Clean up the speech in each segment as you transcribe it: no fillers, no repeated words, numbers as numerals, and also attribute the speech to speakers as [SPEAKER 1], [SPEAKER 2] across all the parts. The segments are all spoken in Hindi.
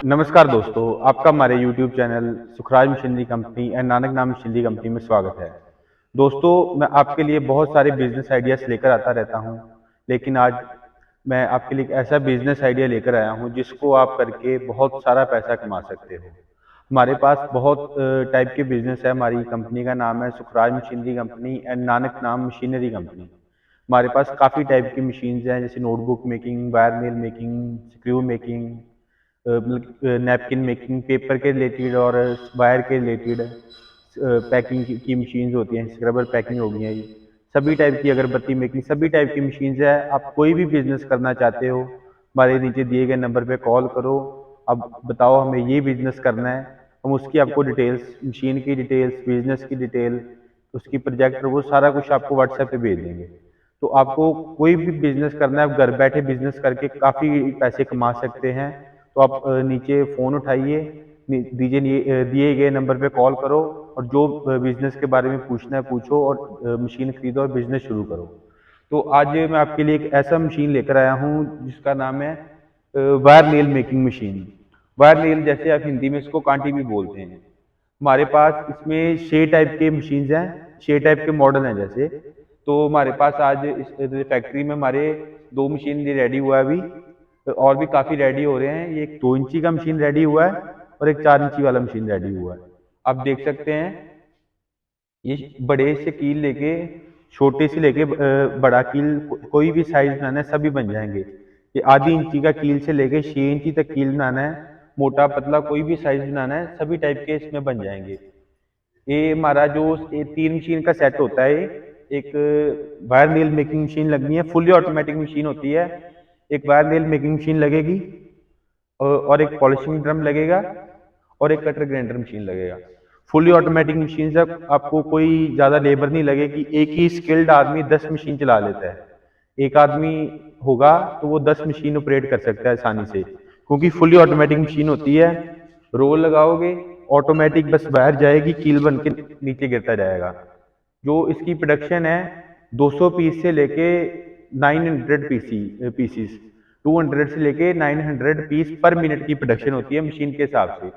[SPEAKER 1] नमस्कार दोस्तों, आपका हमारे YouTube channel Sukhraj machinery company and Nanak नाम मशीनरी कंपनी में स्वागत है। दोस्तों, मैं आपके लिए बहुत सारे बिजनेस आइडियाज़ लेकर आता रहता हूं, लेकिन आज मैं आपके लिए एक ऐसा बिजनेस आइडिया लेकर आया हूं जिसको आप करके बहुत सारा पैसा कमा सकते हो। हमारे पास बहुत टाइप के बिजनेस है। हमारी कंपनी का नाम है Sukhraj machinery company and Nanak नाम मशीनरी कंपनी। हमारे पास काफ़ी टाइप की मशीन्स हैं, जैसे notebook making, wire mill making, screw making, napkin making, paper के रिलेटेड और वायर के रिलेटेड पैकिंग की मशीन्स होती हैं, स्क्रबर पैकिंग हो गई है। ये सभी टाइप की अगरबत्ती मेकिंग, सभी टाइप की मशीन्स है। आप कोई भी बिजनेस करना चाहते हो, हमारे नीचे दिए गए नंबर पे कॉल करो। अब बताओ हमें ये बिजनेस करना है, हम उसकी आपको डिटेल्स, मशीन की डिटेल्स, बिजनेस की डिटेल, उसकी प्रोजेक्ट, वो सारा कुछ आपको व्हाट्सएप पे भेज देंगे। तो आपको कोई भी बिजनेस करना है, आप घर बैठे बिजनेस करके काफ़ी पैसे कमा सकते हैं। तो आप नीचे फ़ोन उठाइए, दिए गए नंबर पे कॉल करो और जो बिज़नेस के बारे में पूछना है पूछो और मशीन खरीदो और बिज़नेस शुरू करो। तो आज मैं आपके लिए एक ऐसा मशीन लेकर आया हूँ जिसका नाम है wire nail making machine. Wire nail, जैसे आप हिंदी में इसको कांटी भी बोलते हैं। हमारे पास इसमें 6 टाइप के मशीन्स हैं, 6 टाइप के मॉडल हैं जैसे। तो हमारे पास आज इस फैक्ट्री में हमारे 2 मशीन रेडी हुआ है अभी, और भी काफ़ी रेडी हो रहे हैं। ये एक 2 इंची का मशीन रेडी हुआ है और एक 4 इंची वाला मशीन रेडी हुआ है। आप देख सकते हैं, ये बड़े से कील लेके छोटे से लेके बड़ा कील, कोई भी साइज बनाना है सभी बन जाएंगे। ये आधी इंची का कील से लेके 6 इंची तक कील बनाना है, मोटा पतला कोई भी साइज बनाना है, सभी टाइप के इसमें बन जाएंगे। ये हमारा जो ये 3 मशीन का सेट होता है, एक वायर नेल मेकिंग मशीन लगनी है, फुली ऑटोमेटिक मशीन होती है। एक वायर नेल मेकिंग मशीन लगेगी और एक पॉलिशिंग ड्रम लगेगा और एक कटर ग्राइंडर मशीन लगेगा। फुली ऑटोमेटिक मशीन से आपको कोई ज़्यादा लेबर नहीं लगेगी। एक ही स्किल्ड आदमी 10 मशीन चला लेता है। एक आदमी होगा तो वो 10 मशीन ऑपरेट कर सकता है आसानी से, क्योंकि फुली ऑटोमेटिक मशीन होती है। रोल लगाओगे, ऑटोमेटिक बस वायर जाएगी, कील बन के नीचे गिरता जाएगा। जो इसकी प्रोडक्शन है 200 पीस से लेके 900 पीसीस, 200 से लेके 900 पीस पर मिनट की प्रोडक्शन होती है मशीन के हिसाब से।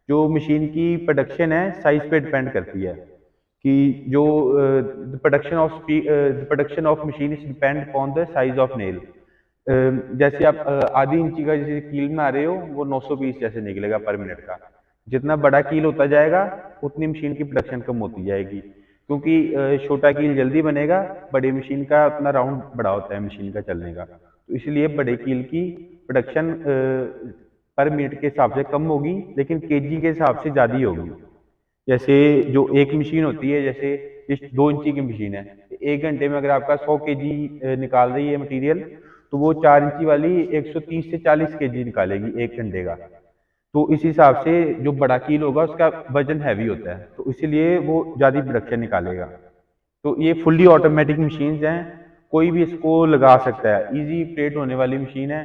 [SPEAKER 1] जो मशीन की प्रोडक्शन है साइज पे डिपेंड करती है कि जो production of machine is depend upon the size of nail. जैसे आप आधी इंची का जैसे कील में आ रहे हो, वो 900 पीस जैसे निकलेगा पर मिनट का। जितना बड़ा कील होता जाएगा उतनी मशीन की प्रोडक्शन कम होती जाएगी, क्योंकि छोटा कील जल्दी बनेगा, बड़ी मशीन का उतना राउंड बड़ा होता है मशीन का चलने का। तो इसलिए बड़े कील की प्रोडक्शन पर मिनट के हिसाब से कम होगी, लेकिन केजी के हिसाब से ज़्यादा ही होगी। जैसे जो एक मशीन होती है, जैसे इस 2 इंची की मशीन है, 1 घंटे में अगर आपका 100 केजी निकाल रही है मटेरियल, तो वो 4 इंची वाली 130 से 40 केजी निकालेगी 1 घंटे का। तो इस हिसाब से जो बड़ा कील होगा उसका वजन हैवी होता है, तो इसीलिए वो ज़्यादा प्रोडक्शन निकालेगा। तो ये फुल्ली ऑटोमेटिक मशीन्स हैं, कोई भी इसको लगा सकता है, इजी ऑपरेट होने वाली मशीन है।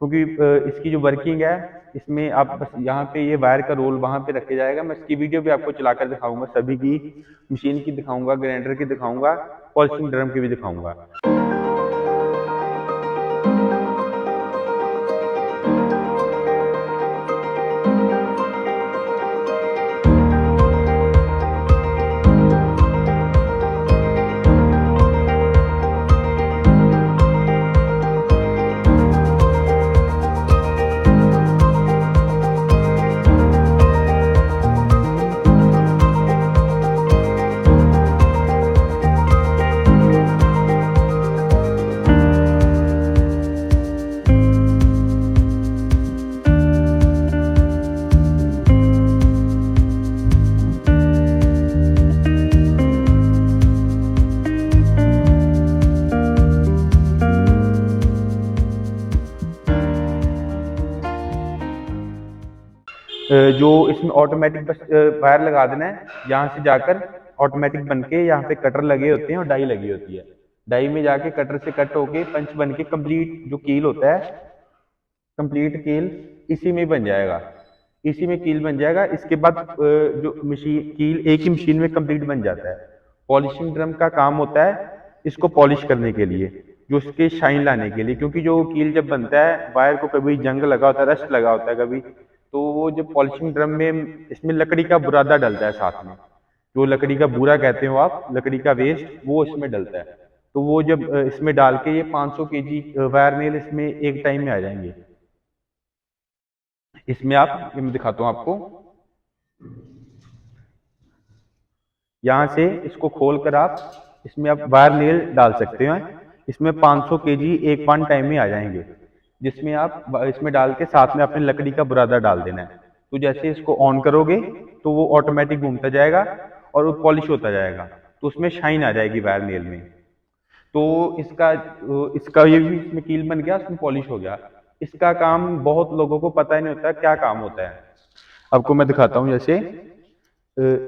[SPEAKER 1] क्योंकि इसकी जो वर्किंग है, इसमें आप बस यहाँ पे ये वायर का रोल वहाँ पे रखे जाएगा। मैं इसकी वीडियो भी आपको चलाकर दिखाऊंगा, सभी की मशीन की दिखाऊंगा, ग्राइंडर की दिखाऊंगा, पॉलिशिंग ड्रम की भी दिखाऊंगा। जो इसमें ऑटोमेटिक बस वायर लगा देना है, यहाँ से जाकर ऑटोमेटिक बन के यहाँ पे कटर लगे होते हैं और डाई लगी होती है। डाई में जाके कटर से कट होके पंच बन के कंप्लीट जो कील होता है, कंप्लीट कील इसी में बन जाएगा, इसी में कील बन जाएगा। इसके बाद जो मशीन कील एक ही मशीन में कंप्लीट बन जाता है। पॉलिशिंग ड्रम का काम होता है इसको पॉलिश करने के लिए, जो उसके शाइन लाने के लिए, क्योंकि जो कील जब बनता है वायर को कभी जंग लगा होता है, रस्ट लगा होता है, कभी तो वो जब पॉलिशिंग ड्रम में इसमें लकड़ी का बुरादा डलता है साथ में, जो लकड़ी का बूरा कहते हो आप, लकड़ी का वेस्ट वो इसमें डलता है। तो वो जब इसमें डाल के ये 500 केजी वायर नेल इसमें एक टाइम में आ जाएंगे। इसमें आप, ये मैं दिखाता हूँ आपको, यहाँ से इसको खोल कर आप इसमें आप वायर नेल डाल सकते हैं। इसमें 500 केजी एक वन टाइम में आ जाएंगे, जिसमें आप इसमें डाल के साथ में अपने लकड़ी का बुरादा डाल देना है। तो जैसे इसको ऑन करोगे तो वो ऑटोमेटिक घूमता जाएगा और वो पॉलिश होता जाएगा, तो उसमें शाइन आ जाएगी वायर नेल में। तो इसका इसका ये भी इसमें कील बन गया, उसमें पॉलिश हो गया। इसका काम बहुत लोगों को पता ही नहीं होता क्या काम होता है। आपको मैं दिखाता हूँ,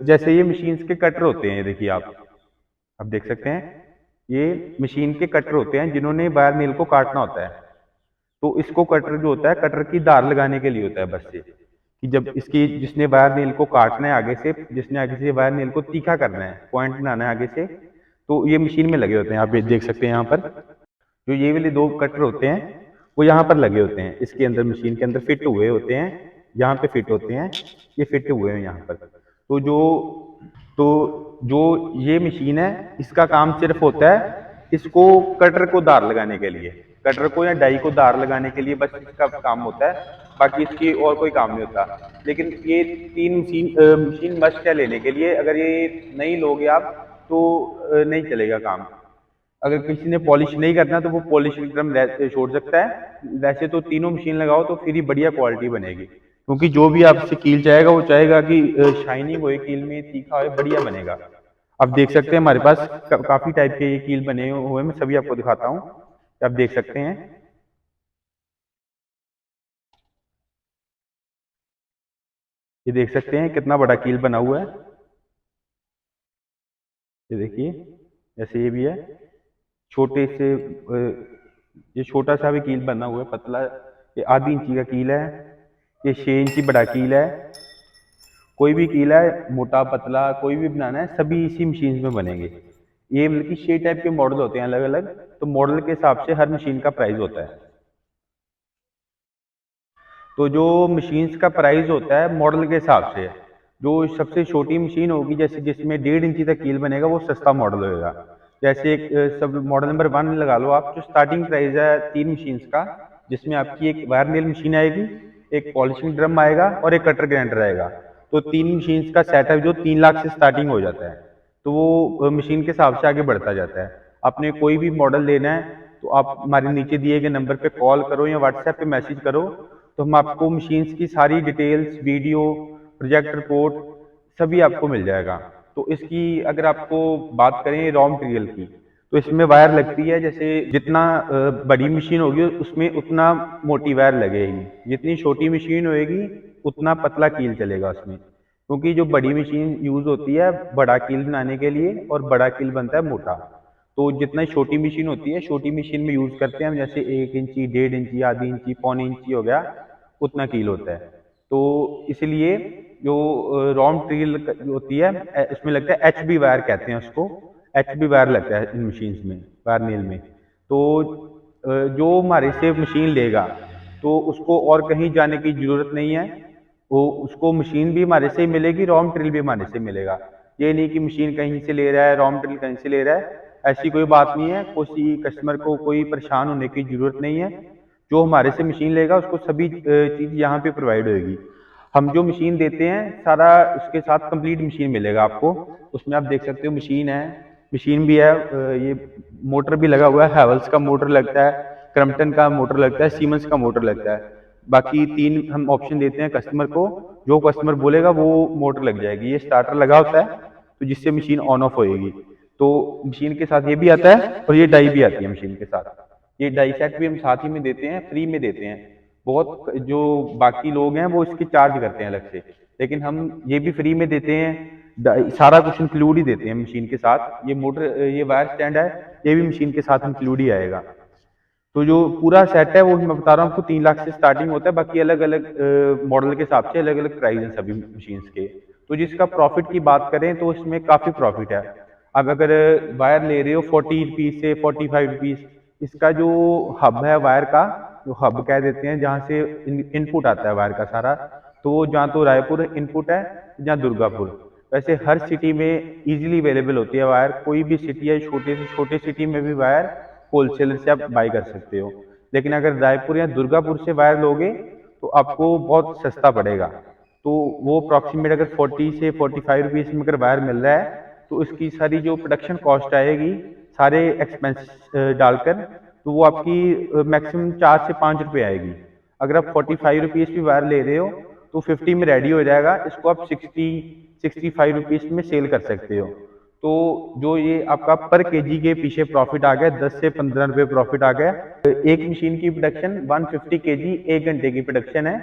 [SPEAKER 1] जैसे ये मशीन्स के कटर होते हैं, ये देखिए आप देख सकते हैं, ये मशीन के कटर होते हैं जिन्होंने वायर नेल को काटना होता है। तो इसको कटर जो होता है, कटर की धार लगाने के लिए होता है बस ये, कि जब इसकी जिसने वायर नेल को काटना है आगे से, जिसने आगे से वायर नेल को तीखा करना है, पॉइंट बनाना है आगे से, तो ये मशीन में लगे होते हैं। आप ये देख सकते हैं यहाँ पर जो ये वाले दो कटर होते हैं वो यहाँ पर लगे होते हैं, इसके अंदर मशीन के अंदर फिट हुए होते हैं, यहाँ पे फिट होते हैं, ये फिट हुए हैं यहाँ पर। तो जो ये मशीन है, इसका काम सिर्फ होता है इसको कटर को धार लगाने के लिए, कटर को या डाई को धार लगाने के लिए बस इसका काम होता है, बाकी इसकी और कोई काम नहीं होता। लेकिन ये तीन मशीन मस्ट है लेने के लिए। अगर ये नहीं लोगे आप तो नहीं चलेगा काम। अगर किसी ने पॉलिश नहीं करना तो वो पॉलिश ड्रम छोड़ सकता है। वैसे तो तीनों मशीन लगाओ तो फिर ही बढ़िया क्वालिटी बनेगी, क्योंकि जो भी आपसे कील चाहेगा वो चाहेगा कि शाइनिंग होए कील में, तीखा होए, बढ़िया बनेगा। आप देख सकते हैं हमारे पास काफी टाइप के ये कील बने हुए, मैं सभी आपको दिखाता हूँ, आप देख सकते हैं। ये देख सकते हैं कितना बड़ा कील बना हुआ है, ये देखिए, जैसे ये भी है छोटे से, ये छोटा सा भी कील बना हुआ है, पतला, ये आधी इंची का कील है, ये 6 इंची बड़ा कील है। कोई भी कील है, मोटा पतला कोई भी बनाना है, सभी इसी मशीन में बनेंगे। ये मतलब कि 6 टाइप के मॉडल होते हैं अलग अलग, तो मॉडल के हिसाब से हर मशीन का प्राइस होता है। तो जो मशीन्स का प्राइस होता है मॉडल के हिसाब से, जो सबसे छोटी मशीन होगी जैसे जिसमें 1.5 इंची तक कील बनेगा वो सस्ता मॉडल होगा। जैसे एक सब मॉडल नंबर 1 लगा लो आप, जो स्टार्टिंग प्राइस है 3 मशीन्स का, जिसमें आपकी एक वायर नेल मशीन आएगी, एक पॉलिशिंग ड्रम आएगा और एक कटर ग्राइंडर आएगा। तो 3 मशीन्स का सेटअप जो 3 लाख से स्टार्टिंग हो जाता है। तो वो मशीन के हिसाब से आगे बढ़ता जाता है। आपने कोई भी मॉडल लेना है तो आप हमारे नीचे दिए गए नंबर पे कॉल करो या व्हाट्सएप पे मैसेज करो, तो हम आपको मशीन्स की सारी डिटेल्स, वीडियो, प्रोजेक्ट रिपोर्ट सभी आपको मिल जाएगा। तो इसकी अगर आपको बात करें रॉ मटेरियल की, तो इसमें वायर लगती है, जैसे जितना बड़ी मशीन होगी उसमें उतना मोटी वायर लगेगी, जितनी छोटी मशीन होएगी उतना पतला कील चलेगा उसमें, क्योंकि जो बड़ी मशीन यूज होती है बड़ा कील बनाने के लिए और बड़ा कील बनता है मोटा। तो जितना छोटी मशीन होती है, छोटी मशीन में यूज करते हैं हम, जैसे 1 इंची, 1.5 इंची, आधी इंची, पौनी इंची हो गया, उतना कील होता है। तो इसलिए जो रॉ मटेरियल होती है इसमें लगता है HB वायर कहते हैं उसको, HB वायर लगता है इन मशीन्स में, वायर मील में। तो जो हमारे से मशीन लेगा तो उसको और कहीं जाने की जरूरत नहीं है, वो उसको मशीन भी हमारे से ही मिलेगी, रॉ मटेरियल भी हमारे से मिलेगा। ये नहीं कि मशीन कहीं से ले रहा है, रॉ मटेरियल कहीं से ले रहा है, ऐसी कोई बात नहीं है। किसी कस्टमर को कोई परेशान होने की जरूरत नहीं है। जो हमारे से मशीन लेगा उसको सभी चीज यहाँ पे प्रोवाइड होगी। हम जो मशीन देते हैं सारा उसके साथ कंप्लीट मशीन मिलेगा आपको। उसमें आप देख सकते हो मशीन है, मशीन भी है, ये मोटर भी लगा हुआ है, हैवल्स का मोटर लगता है, क्रम्पटन का मोटर लगता है, सीमेंस का मोटर लगता है। बाकी 3 हम ऑप्शन देते हैं कस्टमर को, जो कस्टमर बोलेगा वो मोटर लग जाएगी। ये स्टार्टर लगा होता है तो जिससे मशीन ऑन ऑफ होएगी। तो मशीन के साथ ये भी आता है और ये डाई भी आती है मशीन के साथ। ये डाई सेट भी हम साथ ही में देते हैं, फ्री में देते हैं। बहुत जो बाकी लोग हैं वो इसकी चार्ज करते हैं अलग से, लेकिन हम ये भी फ्री में देते हैं, सारा कुछ इंक्लूड ही देते हैं मशीन के साथ। ये मोटर, ये वायर स्टैंड है, ये भी मशीन के साथ इंक्लूड ही आएगा। तो जो पूरा सेट है वो मैं बता रहा हूँ आपको 3 लाख से स्टार्टिंग होता है। बाकी अलग अलग मॉडल के हिसाब से अलग अलग प्राइस हैं सभी मशीन्स के। तो जिसका प्रॉफिट की बात करें तो इसमें काफी प्रॉफिट है। अब अगर वायर ले रहे हो 40 रुपीज से 45 रुपीज, इसका जो हब है वायर का, जो हब कह देते हैं जहाँ से इनपुट आता है वायर का सारा, तो जहाँ तो रायपुर इनपुट है, जहाँ दुर्गापुर। वैसे हर सिटी में इजीली अवेलेबल होती है वायर, कोई भी सिटी है, छोटे से छोटे सिटी में भी वायर होलसेलर से आप बाई कर सकते हो। लेकिन अगर रायपुर या दुर्गापुर से वायर लोगे तो आपको बहुत सस्ता पड़ेगा। तो वो अप्रॉक्सीमेट अगर 40 से 45 रुपीज़ में अगर वायर मिल रहा है तो इसकी सारी जो प्रोडक्शन कॉस्ट आएगी सारे एक्सपेंस डालकर, तो वो आपकी मैक्सिमम 4 से 5 रुपये आएगी। अगर आप 45 रुपीज़ की वायर ले रहे हो तो 50 में रेडी हो जाएगा, इसको आप 65 रुपीज़ में सेल कर सकते हो। तो जो ये आपका पर केजी के पीछे प्रॉफिट आ गया, 10 से 15 रुपये प्रॉफिट आ गया। एक मशीन की प्रोडक्शन 150 केजी 1 घंटे की प्रोडक्शन है।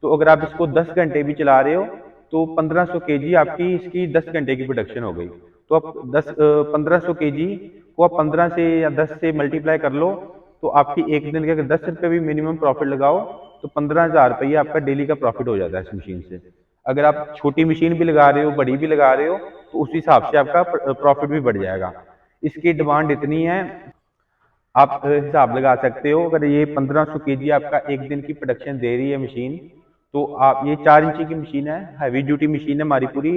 [SPEAKER 1] तो अगर आप इसको 10 घंटे भी चला रहे हो तो 1500 केजी आपकी इसकी 10 घंटे की प्रोडक्शन हो गई। तो आप 1500 केजी को आप 15 से या 10 से मल्टीप्लाई कर लो, तो आपकी एक दिन के अगर 10 रुपये भी मिनिमम प्रॉफिट लगाओ तो 15,000 रुपये आपका डेली का प्रॉफिट हो जाता है इस मशीन से। अगर आप छोटी मशीन भी लगा रहे हो, बड़ी भी लगा रहे हो, तो उस हिसाब से आपका प्रॉफिट भी बढ़ जाएगा। इसकी डिमांड इतनी है, आप हिसाब लगा सकते हो। अगर ये 1500 केजी आपका एक दिन की प्रोडक्शन दे रही है मशीन, तो आप ये 4 इंची की मशीन है, हैवी ड्यूटी मशीन है हमारी, पूरी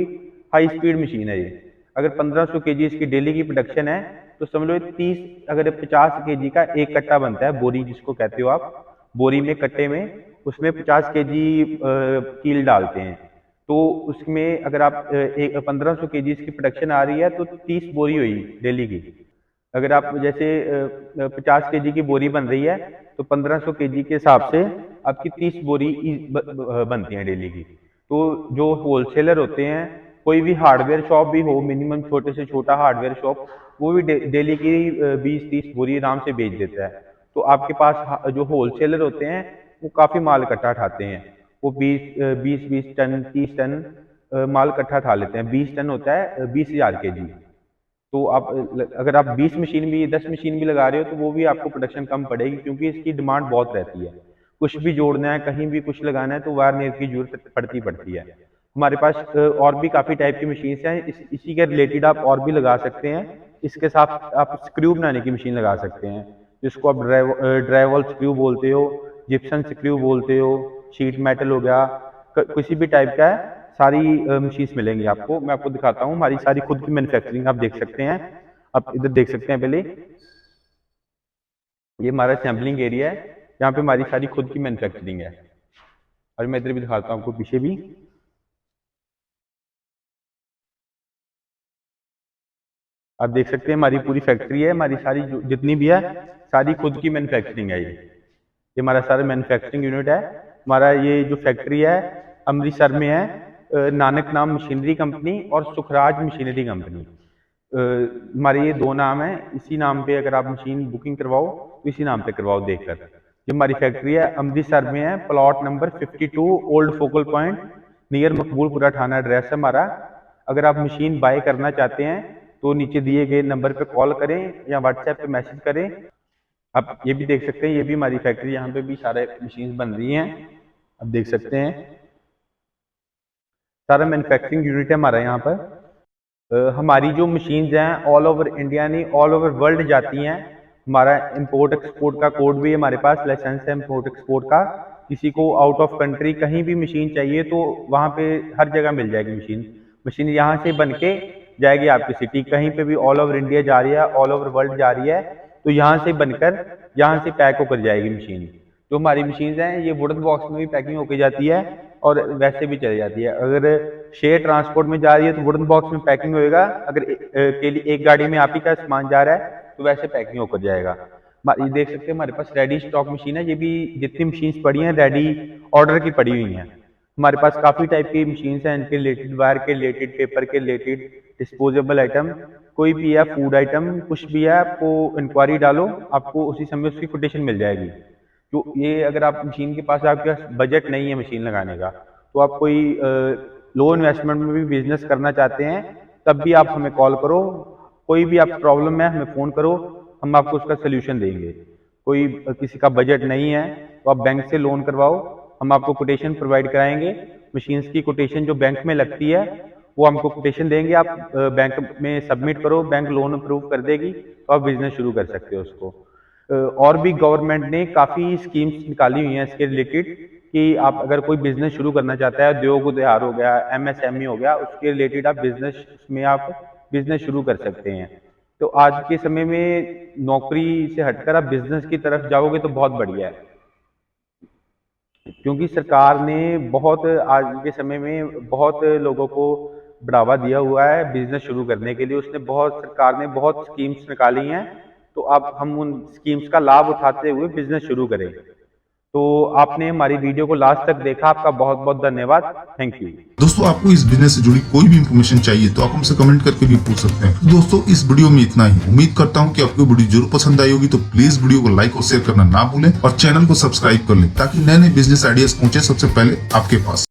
[SPEAKER 1] हाई स्पीड मशीन है ये। अगर 1500 केजी इसकी डेली की प्रोडक्शन है तो समझ लो 30 अगर 50 केजी का एक कट्टा बनता है, बोरी जिसको कहते हो आप, बोरी में कट्टे में उसमें 50 केजी कील डालते हैं। तो उसमें अगर आप 1500 केजी की प्रोडक्शन आ रही है तो 30 बोरी हुई डेली की। अगर आप जैसे 50 केजी की बोरी बन रही है तो 1500 केजी के हिसाब से आपकी 30 बोरी बनती हैं डेली की। तो जो होलसेलर होते हैं, कोई भी हार्डवेयर शॉप भी हो, मिनिमम छोटे से छोटा हार्डवेयर शॉप, वो भी डेली की 20-30 बोरी आराम से बेच देता है। तो आपके पास जो होलसेलर होते हैं वो काफ़ी माल इकट्ठा उठाते हैं, वो 20 टन 30 टन माल इकट्ठा उठा लेते हैं। 20 टन होता है 20,000 केजी। तो आप अगर आप 20 मशीन भी 10 मशीन भी लगा रहे हो तो वो भी आपको प्रोडक्शन कम पड़ेगी, क्योंकि इसकी डिमांड बहुत रहती है। कुछ भी जोड़ना है, कहीं भी कुछ लगाना है तो वायर मेकर की जरूरत पड़ती है। हमारे पास और भी काफ़ी टाइप की मशीन हैं, इसी के रिलेटेड आप और भी लगा सकते हैं। इसके साथ आप स्क्रू बनाने की मशीन लगा सकते हैं, जिसको आप ड्राइवल स्क्रू बोलते हो, जिप्सन स्क्रू बोलते हो, शीट मेटल हो गया, किसी भी टाइप का है, सारी मशीन्स मिलेंगी आपको। मैं आपको दिखाता हूँ हमारी सारी खुद की मैन्युफैक्चरिंग, आप देख सकते हैं। आप इधर देख सकते हैं, पहले ये हमारा सैम्पलिंग एरिया है, यहाँ पे हमारी सारी खुद की मैन्युफैक्चरिंग है। और मैं इधर भी दिखाता हूँ आपको पीछे भी। आप देख सकते हैं हमारी पूरी फैक्ट्री है, हमारी सारी जितनी भी है सारी खुद की मैन्युफैक्चरिंग है। ये हमारा सारा मैन्युफैक्चरिंग यूनिट है। हमारा ये जो फैक्ट्री है अमृतसर में है, नानक नाम मशीनरी कंपनी और सुखराज मशीनरी कंपनी, हमारे ये दो नाम है। इसी नाम पे अगर आप मशीन बुकिंग करवाओ तो इसी नाम पे करवाओ देखकर। जो हमारी फैक्ट्री है अमृतसर में है, plot number 52 old focal point near Maqboolpura थाना एड्रेस है हमारा। अगर आप मशीन बाय करना चाहते हैं तो नीचे दिए गए नंबर पे कॉल करें या व्हाट्सएप पे मैसेज करें। आप ये भी देख सकते हैं, ये भी हमारी फैक्ट्री, यहाँ पे भी सारे मशीन बन रही हैं, आप देख सकते हैं। सारा मैन्युफैक्चरिंग यूनिट है हमारा यहाँ पर। हमारी जो मशीन्स हैं ऑल ओवर इंडिया नहीं, ऑल ओवर वर्ल्ड जाती हैं। हमारा इंपोर्ट एक्सपोर्ट का कोड भी हमारे पास, लाइसेंस है इंपोर्ट एक्सपोर्ट का। किसी को आउट ऑफ कंट्री कहीं भी मशीन चाहिए तो वहाँ पे हर जगह मिल जाएगी मशीन। मशीन यहाँ से बन के जाएगी आपकी सिटी, कहीं पे भी ऑल ओवर इंडिया जा रही है, ऑल ओवर वर्ल्ड जा रही है, तो यहाँ से बनकर यहाँ से पैक होकर जाएगी मशीन। जो हमारी मशीन हैं ये वुडन बॉक्स में भी पैकिंग होकर जाती है और वैसे भी चली जाती है। अगर शेयर ट्रांसपोर्ट में जा रही है तो वुडन बॉक्स में पैकिंग होएगा, अगर एक गाड़ी में आप ही का सामान जा रहा है तो वैसे पैकिंग होकर जाएगा। ये देख सकते हैं हमारे पास रेडी स्टॉक मशीन है, ये भी जितनी मशीन पड़ी हैं रेडी ऑर्डर की पड़ी हुई हैं। हमारे पास काफ़ी टाइप की मशीन हैं, इनके रिलेटेड, वायर के रिलेटेड, पेपर के रिलेटेड, डिस्पोजेबल आइटम, कोई भी है, फूड आइटम, कुछ भी है, आपको इंक्वायरी डालो, आपको उसी समय उसकी कोटेशन मिल जाएगी। तो ये अगर आप मशीन के पास, आपके पास बजट नहीं है मशीन लगाने का, तो आप कोई लो इन्वेस्टमेंट में भी बिजनेस करना चाहते हैं, तब भी आप हमें कॉल करो। कोई भी आप प्रॉब्लम है हमें फ़ोन करो, हम आपको उसका सोल्यूशन देंगे। कोई किसी का बजट नहीं है तो आप बैंक से लोन करवाओ, हम आपको कोटेशन प्रोवाइड कराएंगे। मशीन्स की कोटेशन जो बैंक में लगती है वो हमको कोटेशन देंगे, आप बैंक में सबमिट करो, बैंक लोन अप्रूव कर देगी, तो आप बिजनेस शुरू कर सकते हो उसको। और भी गवर्नमेंट ने काफ़ी स्कीम्स निकाली हुई हैं इसके रिलेटेड, कि आप अगर कोई बिजनेस शुरू करना चाहता है, उद्योग उद्यार हो गया, एमएसएमई हो गया, उसके रिलेटेड आप बिजनेस में आप बिजनेस शुरू कर सकते हैं। तो आज के समय में नौकरी से हटकर आप बिजनेस की तरफ जाओगे तो बहुत बढ़िया है, क्योंकि सरकार ने बहुत आज के समय में बहुत लोगों को बढ़ावा दिया हुआ है बिजनेस शुरू करने के लिए। उसने बहुत सरकार ने बहुत स्कीम्स निकाली हैं, तो अब हम उन स्कीम्स का लाभ उठाते हुए बिजनेस शुरू करें। तो आपने हमारी वीडियो को लास्ट तक देखा, आपका बहुत बहुत धन्यवाद। Thank you.
[SPEAKER 2] दोस्तों, आपको इस बिजनेस से जुड़ी कोई भी इंफॉर्मेशन चाहिए तो आप हमसे कमेंट करके भी पूछ सकते हैं। तो दोस्तों, इस वीडियो में इतना ही। उम्मीद करता हूं कि आपको वीडियो जरूर पसंद आई होगी। तो प्लीज वीडियो को लाइक और शेयर करना ना भूलें और चैनल को सब्सक्राइब कर लें ताकि नए नए बिजनेस आइडियाज पहुंचे सबसे पहले आपके पास।